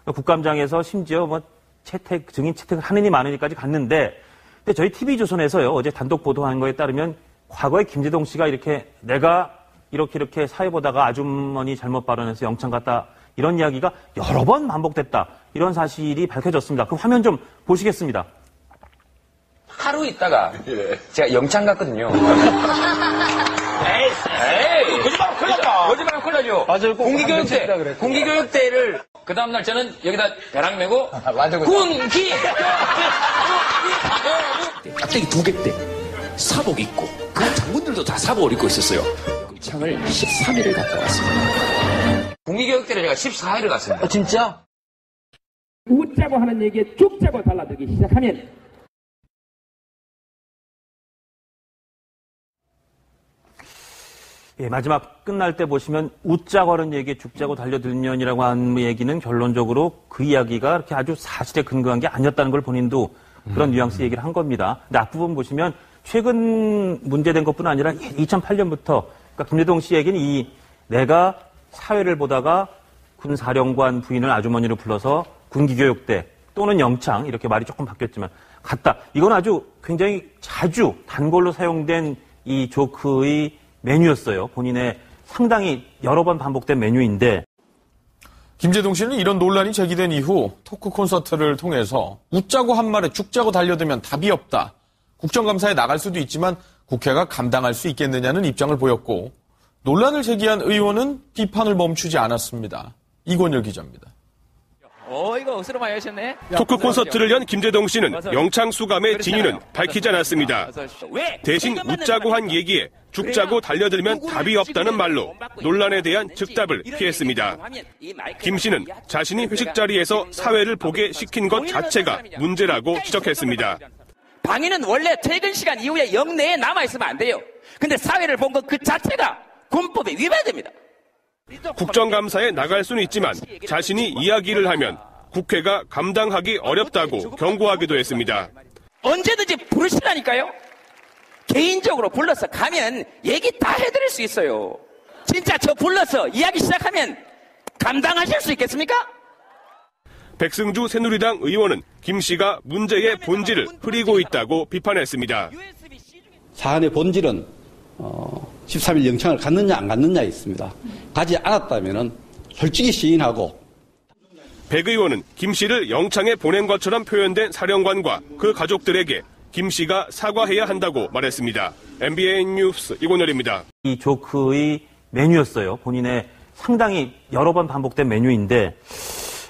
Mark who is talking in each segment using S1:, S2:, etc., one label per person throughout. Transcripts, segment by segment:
S1: 국감장에서 심지어 뭐 증인 채택을 하는 일이 많으니까지 갔는데, 근데 저희 TV조선에서요, 어제 단독 보도한 거에 따르면 과거에 김재동 씨가 이렇게 내가 이렇게 사회 보다가 아주머니 잘못 발언해서 영창 갔다 이런 이야기가 여러 번 반복됐다. 이런 사실이 밝혀졌습니다. 그 화면 좀 보시겠습니다.
S2: 하루 있다가 제가 영창 갔거든요. 에이, 거짓말하면 큰일 났다. 거짓말하면 큰일 나죠.
S3: 맞아요.
S2: 공기교육대를 그 다음날 저는 여기다 벼락 메고 군기
S4: 깍대기 2개 때 사복 입고 그 장군들도 다 사복을 입고 있었어요. 영창을 13일을 갔다 왔습니다.
S2: 공기교육대를 제가 14일을 갔습니다.
S3: 진짜?
S5: 웃자고 하는 얘기에 죽자고 달라들기 시작하면
S1: 예, 마지막 끝날 때 보시면 웃자고 하는 얘기에 죽자고 달려들면이라고 하는 얘기는 결론적으로 그 이야기가 그렇게 아주 사실에 근거한 게 아니었다는 걸 본인도 그런 뉘앙스 얘기를 한 겁니다. 근데 앞부분 보시면 최근 문제된 것뿐 아니라 2008년부터 그러니까 김재동 씨에게는 내가 사회를 보다가 군사령관 부인을 아주머니로 불러서 군기교육대 또는 영창 이렇게 말이 조금 바뀌었지만 갔다. 이건 아주 굉장히 자주 단골로 사용된 이 조크의 메뉴였어요. 본인의 상당히 여러 번 반복된 메뉴인데
S6: 김재동 씨는 이런 논란이 제기된 이후 토크 콘서트를 통해서 웃자고 한 말에 죽자고 달려들면 답이 없다. 국정감사에 나갈 수도 있지만 국회가 감당할 수 있겠느냐는 입장을 보였고 논란을 제기한 의원은 비판을 멈추지 않았습니다. 이권열 기자입니다.
S2: 이거 억수로 많이 하셨네.
S7: 토크 콘서트를 연 김재동 씨는 영창 수감의 진위는 밝히지 않았습니다. 대신 웃자고 한 얘기에 죽자고 달려들면 답이 없다는 말로 논란에 대한 즉답을 피했습니다. 김 씨는 자신이 회식 자리에서 사회를 보게 시킨 것 자체가 문제라고 지적했습니다.
S2: 방위는 원래 퇴근 시간 이후에 영내에 남아있으면 안 돼요. 근데 사회를 본 것 그 자체가 군법에 위반됩니다.
S7: 국정감사에 나갈 수는 있지만 자신이 이야기를 하면 국회가 감당하기 어렵다고 경고하기도 했습니다.
S2: 언제든지 부르시라니까요. 개인적으로 불러서 가면 얘기 다 해드릴 수 있어요. 진짜 저 불러서 이야기 시작하면 감당하실 수 있겠습니까?
S7: 백승주 새누리당 의원은 김 씨가 문제의 본질을 흐리고 있다고 비판했습니다.
S8: 사안의 본질은 13일 영창을 갔느냐 안 갔느냐에 있습니다. 가지 않았다면 솔직히 시인하고
S7: 백 의원은 김 씨를 영창에 보낸 것처럼 표현된 사령관과 그 가족들에게 김 씨가 사과해야 한다고 말했습니다. MBN 뉴스 이권열입니다.
S1: 이 조크의 메뉴였어요. 본인의 상당히 여러 번 반복된 메뉴인데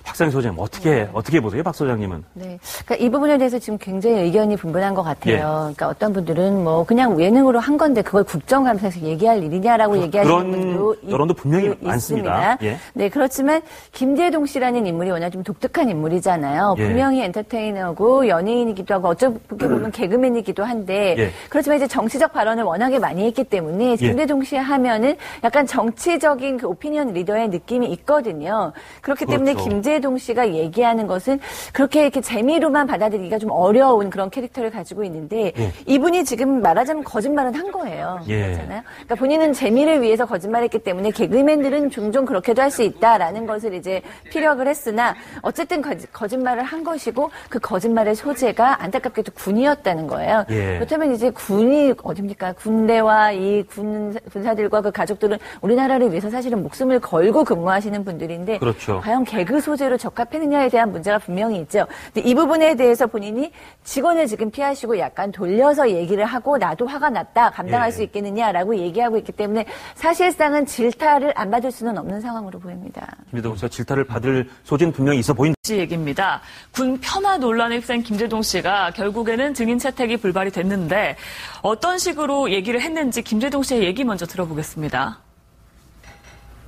S1: 박상희 소장님 어떻게 보세요, 박 소장님은?
S9: 네, 그러니까 이 부분에 대해서 지금 굉장히 의견이 분분한 것 같아요.
S1: 예.
S9: 그러니까 어떤 분들은 뭐 그냥 예능으로 한 건데 그걸 국정감사에서 얘기할 일이냐라고 얘기하시는 분도
S1: 여론도 분명히 많습니다.
S9: 예. 네, 그렇지만 김재동 씨라는 인물이 워낙 좀 독특한 인물이잖아요.
S1: 예.
S9: 분명히 엔터테이너고 연예인이기도 하고 어떻게 보면 개그맨이기도 한데
S1: 예.
S9: 그렇지만 이제 정치적 발언을 워낙에 많이 했기 때문에 김재동 씨 하면은 약간 정치적인 그 오피니언 리더의 느낌이 있거든요. 그렇기 때문에
S1: 그렇죠.
S9: 김재동 씨가 얘기하는 것은 그렇게 이렇게 재미로만 받아들이기가 좀 어려운 그런 캐릭터를 가지고 있는데 이분이 지금 말하자면 거짓말은 한 거예요. 그렇잖아요. 그러니까 본인은 재미를 위해서 거짓말했기 때문에 개그맨들은 종종 그렇게도 할 수 있다라는 것을 이제 피력을 했으나 어쨌든 거짓말을 한 것이고 그 거짓말의 소재가 안타깝게도 군이었다는 거예요. 그렇다면 이제 군이 어딥니까? 군대와 이 군사들과 그 가족들은 우리나라를 위해서 사실은 목숨을 걸고 근무하시는 분들인데
S1: 그렇죠.
S9: 과연 개그 소재로 적합했느냐에 대한 문제가 분명히 있죠. 근데 이 부분에 대해서 본인이 직원을 지금 피하시고 약간 돌려서 얘기를 하고 나도 화가 났다. 감당할 수 있겠느냐라고 얘기하고 있기 때문에 사실상은 질타를 안 받을 수는 없는 상황으로 보입니다.
S1: 김재동 씨가 질타를 받을 소지는 분명히 있어 보인다.
S10: 얘기입니다. 군 폄하 논란에 휩싸인 김재동 씨가 결국에는 증인 채택이 불발이 됐는데 어떤 식으로 얘기를 했는지 김재동 씨의 얘기 먼저 들어보겠습니다.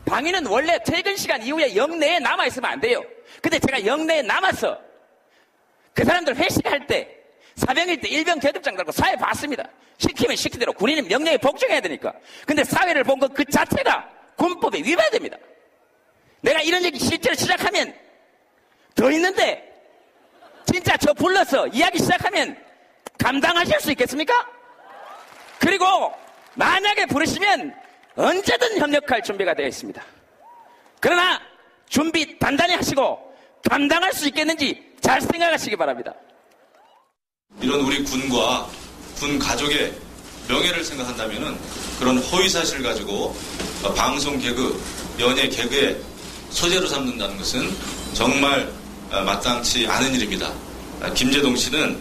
S2: 방위는 원래 퇴근 시간 이후에 영내에 남아있으면 안 돼요. 근데 제가 영내에 남아서 그 사람들 회식할 때 사병일 때 일병 계급장 달고 사회 봤습니다. 시키면 시키대로 군인은 명령에 복종해야 되니까. 근데 사회를 본 것 그 자체가 군법에 위반됩니다. 내가 이런 얘기 실제로 시작하면 더 있는데 진짜 저 불러서 이야기 시작하면 감당하실 수 있겠습니까? 그리고 만약에 부르시면 언제든 협력할 준비가 되어 있습니다. 그러나 준비 단단히 하시고 감당할 수 있겠는지 잘 생각하시기 바랍니다.
S3: 이런 우리 군과 군 가족의 명예를 생각한다면은 그런 허위 사실을 가지고 방송 개그, 연예 개그의 소재로 삼는다는 것은 정말 마땅치 않은 일입니다. 김제동 씨는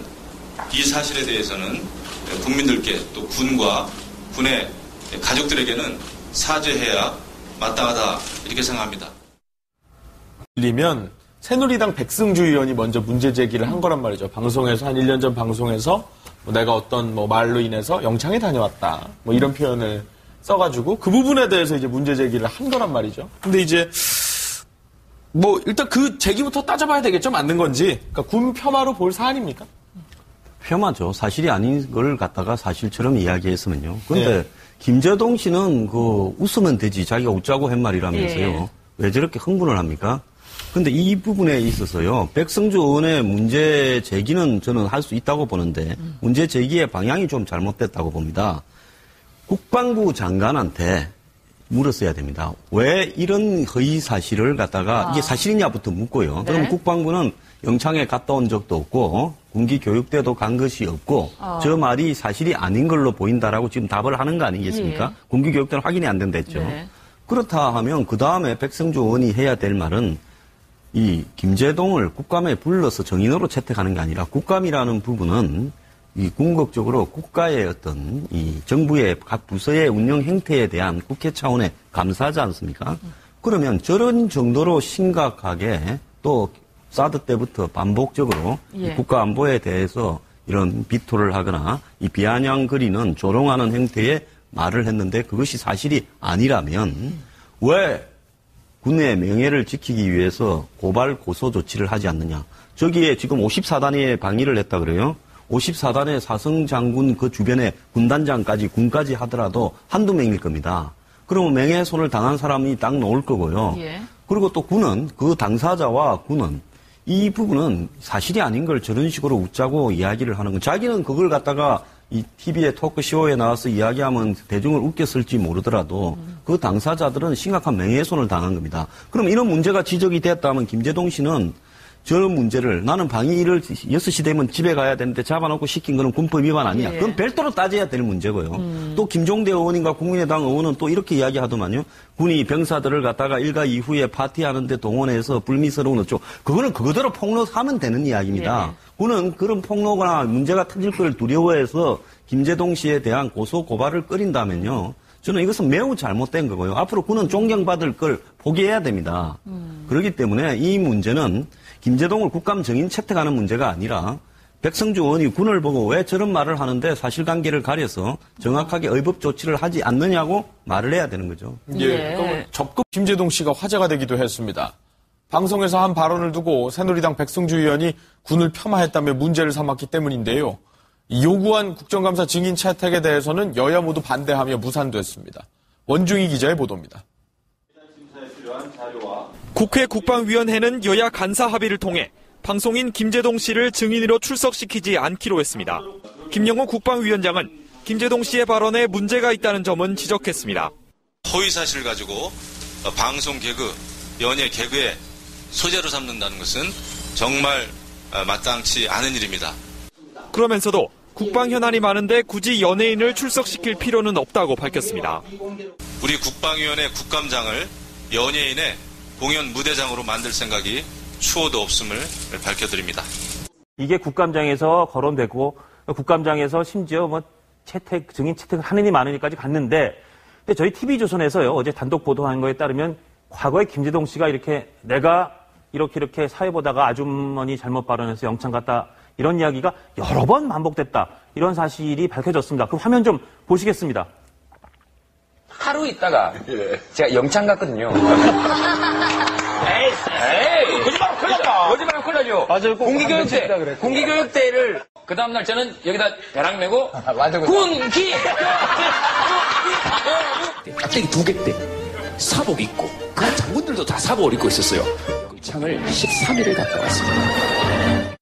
S3: 이 사실에 대해서는 국민들께 또 군과 군의 가족들에게는 사죄해야 마땅하다 이렇게 생각합니다.
S6: 들리면 새누리당 백승주 의원이 먼저 문제 제기를 한 거란 말이죠. 방송에서 한 1년 전 방송에서 내가 어떤 말로 인해서 영창에 다녀왔다. 이런 표현을 써가지고 그 부분에 대해서 이제 문제 제기를 한 거란 말이죠. 근데 이제 일단 그 제기부터 따져봐야 되겠죠. 맞는 건지. 그러니까 군 폄하로 볼 사안입니까?
S11: 폄하죠. 사실이 아닌 걸 갖다가 사실처럼 이야기했으면요. 그런데 김제동 씨는 웃으면 되지. 자기가 웃자고 한 말이라면서요. 왜 저렇게 흥분을 합니까? 근데 이 부분에 있어서요. 백승주 의원의 문제 제기는 저는 할 수 있다고 보는데 문제 제기의 방향이 좀 잘못됐다고 봅니다. 국방부 장관한테 물었어야 됩니다. 왜 이런 허위 사실을 갖다가 이게 사실이냐부터 묻고요. 그럼 국방부는 영창에 갔다 온 적도 없고 군기 교육대도 간 것이 없고 저 말이 사실이 아닌 걸로 보인다라고 지금 답을 하는 거 아니겠습니까? 군기 교육대는 확인이 안 된댔죠. 그렇다 하면 그 다음에 백승주 의원이 해야 될 말은 이 김제동을 국감에 불러서 정인으로 채택하는 게 아니라 국감이라는 부분은 이 궁극적으로 국가의 어떤 이 정부의 각 부서의 운영 행태에 대한 국회 차원의 감사하지 않습니까? 그러면 저런 정도로 심각하게 또 사드 때부터 반복적으로 국가 안보에 대해서 이런 비토를 하거나 이 비아냥거리는 조롱하는 행태의 말을 했는데 그것이 사실이 아니라면 왜 군의 명예를 지키기 위해서 고발 고소 조치를 하지 않느냐. 저기에 지금 54단위에 방위를 했다 그래요. 54단의 사성 장군 그 주변에 군단장까지 군까지 하더라도 한두 명일 겁니다. 그러면 명예훼손을 당한 사람이 딱 나올 거고요. 그리고 또 군은 그 당사자와 군은 이 부분은 사실이 아닌 걸 저런 식으로 웃자고 이야기를 하는 건 자기는 그걸 갖다가 이 TV의 토크쇼에 나와서 이야기하면 대중을 웃겼을지 모르더라도 그 당사자들은 심각한 명예훼손을 당한 겁니다. 그럼 이런 문제가 지적이 됐다면 김제동 씨는 저 문제를 나는 방위를 6시 되면 집에 가야 되는데 잡아놓고 시킨 거는 군법 위반 아니냐. 그건 별도로 따져야 될 문제고요. 또 김종대 의원인가 국민의당 의원은 또 이렇게 이야기하더만요. 군이 병사들을 갖다가 일가 이후에 파티하는데 동원해서 불미스러운 어쩌고. 그거는 그거대로 폭로하면 되는 이야기입니다. 군은 그런 폭로거나 문제가 터질 걸 두려워해서 김제동 씨에 대한 고소 고발을 꺼린다면요. 저는 이것은 매우 잘못된 거고요. 앞으로 군은 존경받을 걸 포기해야 됩니다. 그렇기 때문에 이 문제는 김제동을 국감 정인 채택하는 문제가 아니라 백성주 의원이 군을 보고 왜 저런 말을 하는데 사실관계를 가려서 정확하게 의법 조치를 하지 않느냐고 말을 해야 되는 거죠.
S6: 그럼 접근 김제동 씨가 화제가 되기도 했습니다. 방송에서 한 발언을 두고 새누리당 백승주 의원이 군을 폄하했다며 문제를 삼았기 때문인데요. 요구한 국정감사 증인 채택에 대해서는 여야 모두 반대하며 무산됐습니다. 원중희 기자의 보도입니다.
S12: 국회 국방위원회는 여야 간사 합의를 통해 방송인 김제동 씨를 증인으로 출석시키지 않기로 했습니다. 김영호 국방위원장은 김제동 씨의 발언에 문제가 있다는 점은 지적했습니다.
S3: 허위 사실을 가지고 방송 개그, 연예 개그의 소재로 삼는다는 것은 정말 마땅치 않은 일입니다.
S12: 그러면서도 국방 현안이 많은데 굳이 연예인을 출석시킬 필요는 없다고 밝혔습니다.
S3: 우리 국방위원회 국감장을 연예인의 공연 무대장으로 만들 생각이 추호도 없음을 밝혀드립니다.
S1: 이게 국감장에서 거론되고 국감장에서 심지어 증인 채택을 하는 일이 많으니까지 갔는데 근데 저희 TV조선에서요 어제 단독 보도한 거에 따르면 과거에 김제동 씨가 내가 이렇게 사회 보다가 아주머니 잘못 발언해서 영창 갔다 이런 이야기가 여러 번 반복됐다. 이런 사실이 밝혀졌습니다. 그 화면 좀 보시겠습니다.
S2: 하루 있다가 제가 영창 갔거든요. 에이, 거짓말하면 큰일 났다. 거짓말하면 큰일 나죠. 맞아요. 공기교육대를 그 다음날 저는 여기다 배랑 메고 군기
S4: 깍대기 2개 사복 입고 그 장군들도 다 사복을 입고 있었어요. 창을 13일을 갔다 왔습니다.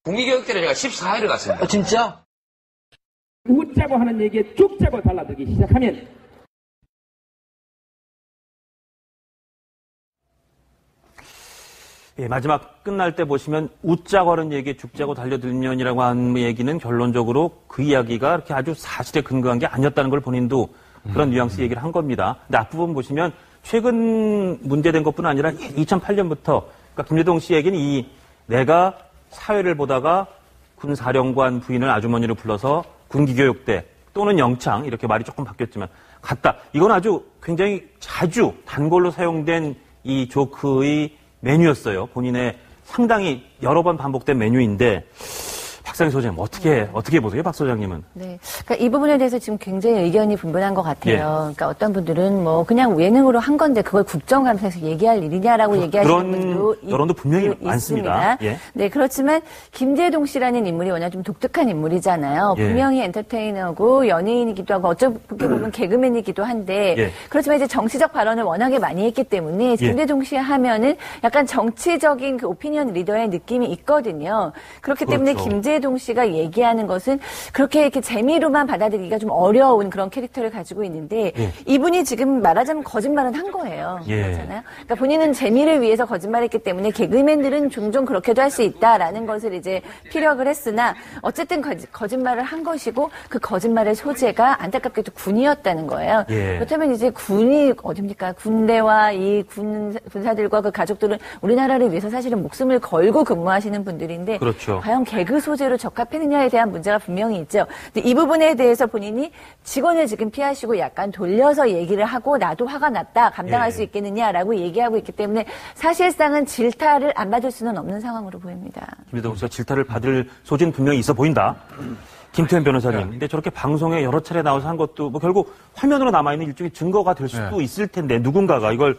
S2: 공기교육대를 제가 14일을 갔습니다.
S5: 진짜? 웃자고 하는 얘기에 죽자고 달라들기 시작하면
S1: 예, 마지막 끝날 때 보시면 웃자고 하는 얘기에 죽자고 달려들면이라고 하는 얘기는 결론적으로 그 이야기가 그렇게 아주 사실에 근거한 게 아니었다는 걸 본인도 그런 뉘앙스 얘기를 한 겁니다. 근데 앞부분 보시면 최근 문제된 것뿐 아니라 2008년부터 그러니까 김재동 씨에게는 내가 사회를 보다가 군사령관 부인을 아주머니로 불러서 군기교육대 또는 영창 이렇게 말이 조금 바뀌었지만 갔다. 이건 아주 굉장히 자주 단골로 사용된 이 조크의 메뉴였어요. 본인의 상당히 여러 번 반복된 메뉴인데 박상희 소장님 어떻게 보세요, 박 소장님은?
S9: 네, 그러니까 이 부분에 대해서 지금 굉장히 의견이 분분한 것 같아요. 예. 그러니까 어떤 분들은 뭐 그냥 예능으로 한 건데 그걸 국정감사에서 얘기할 일이냐라고 얘기하시는 분들도
S1: 여론도 분명히 많습니다.
S9: 예. 네, 그렇지만 김재동 씨라는 인물이 워낙 좀 독특한 인물이잖아요.
S1: 예.
S9: 분명히 엔터테이너고 연예인이기도 하고 어떻게 보면 개그맨이기도 한데
S1: 예.
S9: 그렇지만 이제 정치적 발언을 워낙에 많이 했기 때문에 김재동 씨 하면은 약간 정치적인 그 오피니언 리더의 느낌이 있거든요. 그렇기 때문에
S1: 그렇죠.
S9: 김재동 씨가 얘기하는 것은 그렇게 이렇게 재미로만 받아들이기가 좀 어려운 그런 캐릭터를 가지고 있는데 이분이 지금 말하자면 거짓말은 한 거예요. 그렇잖아요. 그러니까 본인은 재미를 위해서 거짓말했기 때문에 개그맨들은 종종 그렇게도 할 수 있다라는 것을 이제 피력을 했으나 어쨌든 거짓말을 한 것이고 그 거짓말의 소재가 안타깝게도 군이었다는 거예요. 그렇다면 이제 군이 어딥니까? 군대와 이 군사들과 그 가족들은 우리나라를 위해서 사실은 목숨을 걸고 근무하시는 분들인데
S1: 그렇죠.
S9: 과연 개그 소재로 적합했느냐에 대한 문제가 분명히 있죠. 근데 이 부분에 대해서 본인이 직원을 지금 피하시고 약간 돌려서 얘기를 하고 나도 화가 났다. 감당할 수 있겠느냐라고 얘기하고 있기 때문에 사실상은 질타를 안 받을 수는 없는 상황으로 보입니다.
S1: 김재동 씨가 질타를 받을 소지는 분명히 있어 보인다. 김태현 변호사님. 근데 저렇게 방송에 여러 차례 나와서 한 것도 뭐 결국 화면으로 남아있는 일종의 증거가 될 수도 있을 텐데 누군가가 이걸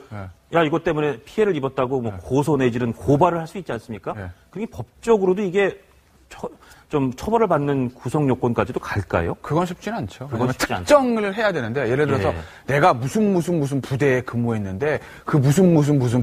S1: 야 이것 때문에 피해를 입었다고 뭐 고소 내지는 고발을 할 수 있지 않습니까? 그게 법적으로도 이게 좀 처벌을 받는 구성 요건까지도 갈까요?
S13: 그건 쉽지는 않죠.
S1: 그건 쉽지
S13: 특정을 해야 되는데 예를 들어서 내가 무슨 부대에 근무했는데 그 무슨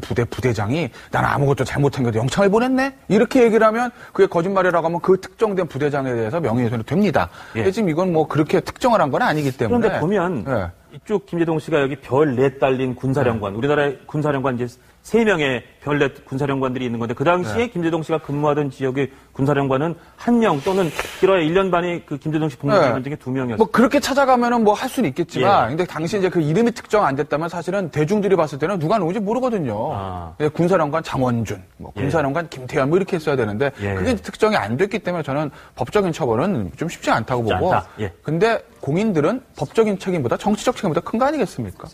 S13: 부대장이 나는 아무것도 잘못한 게 영창을 보냈네? 이렇게 얘기를 하면 그게 거짓말이라고 하면 그 특정된 부대장에 대해서 명예훼손이 됩니다. 근데 지금 이건 뭐 그렇게 특정을 한 건 아니기 때문에.
S1: 그런데 보면 이쪽 김재동 씨가 여기 별 4 달린 군사령관, 우리나라의 군사령관 이제 3명의 별 4 군사령관들이 있는 건데 그 당시에 김재동 씨가 근무하던 지역의 군사령관은 1명 또는 길어야 1년 반이 그 김재동 씨 복무하는 중에 2명이었어요.
S13: 뭐 그렇게 찾아가면은 뭐 할 수는 있겠지만 근데 당시 이제 그 이름이 특정 안 됐다면 사실은 대중들이 봤을 때는 누가 누군지 모르거든요. 군사령관 장원준, 뭐 군사령관 김태현 뭐 이렇게 했어야 되는데 그게 특정이 안 됐기 때문에 저는 법적인 처벌은 좀 쉽지 않다고 보고. 근데 공인들은 법적인 책임보다 정치적 책임보다 큰 거 아니겠습니까?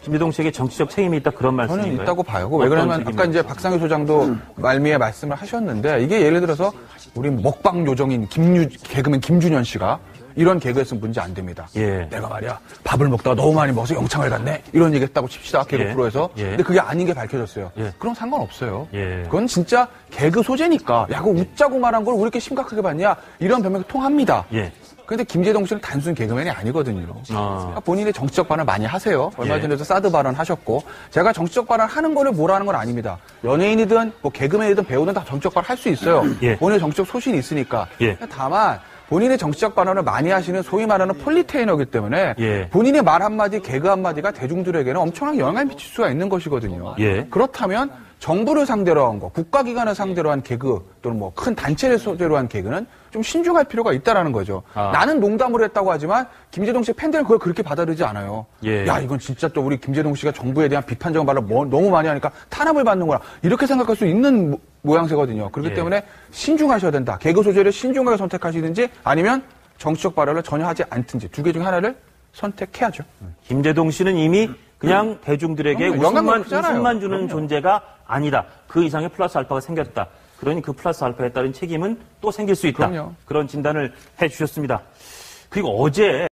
S1: 김재동 씨에게 정치적 책임이 있다 그런 말씀인가요?
S13: 저는 있다고 봐요. 왜 그러냐면 아까 이제 박상희 소장도 말미에 말씀을 하셨는데 이게 예를 들어서 우리 먹방 요정인 개그맨 김준현 씨가 이런 개그했으면 문제 안 됩니다. 내가 말이야 밥을 먹다가 너무 많이 먹어서 영창을 갔네 이런 얘기 했다고 칩시다. 개그 프로에서. 근데 그게 아닌 게 밝혀졌어요. 그럼 상관없어요. 그건 진짜 개그 소재니까 야 그거 웃자고 말한 걸 왜 이렇게 심각하게 봤냐 이런 변명이 통합니다. 근데 김재동 씨는 단순 개그맨이 아니거든요. 그러니까 본인의 정치적 발언을 많이 하세요. 얼마 전에도 사드 발언 하셨고 제가 정치적 발언 하는 거를 뭐라는 건 아닙니다. 연예인이든 뭐 개그맨이든 배우든 다 정치적 발언 할 수 있어요. 본인의 정치적 소신이 있으니까. 다만 본인의 정치적 발언을 많이 하시는 소위 말하는 폴리테이너이기 때문에 본인의 말 한마디 개그 한마디가 대중들에게는 엄청난 영향을 미칠 수가 있는 것이거든요. 그렇다면 정부를 상대로 한 거, 국가기관을 상대로 한 개그 또는 뭐 큰 단체를 소재로 한 개그는 좀 신중할 필요가 있다라는 거죠. 나는 농담으로 했다고 하지만 김재동 씨 팬들은 그걸 그렇게 받아들이지 않아요. 야 이건 진짜 또 우리 김재동 씨가 정부에 대한 비판적인 말을 너무 많이 하니까 탄압을 받는구나 이렇게 생각할 수 있는 모양새거든요. 그렇기 때문에 신중하셔야 된다. 개그 소재를 신중하게 선택하시든지 아니면 정치적 발언을 전혀 하지 않든지 두 개 중 하나를 선택해야죠.
S1: 김재동 씨는 이미 그냥 대중들에게 웃음만 주는 존재가 아니다. 그 이상의 플러스 알파가 생겼다. 그러니 그 플러스 알파에 따른 책임은 또 생길 수 있다. 그런 진단을 해 주셨습니다. 그리고 어제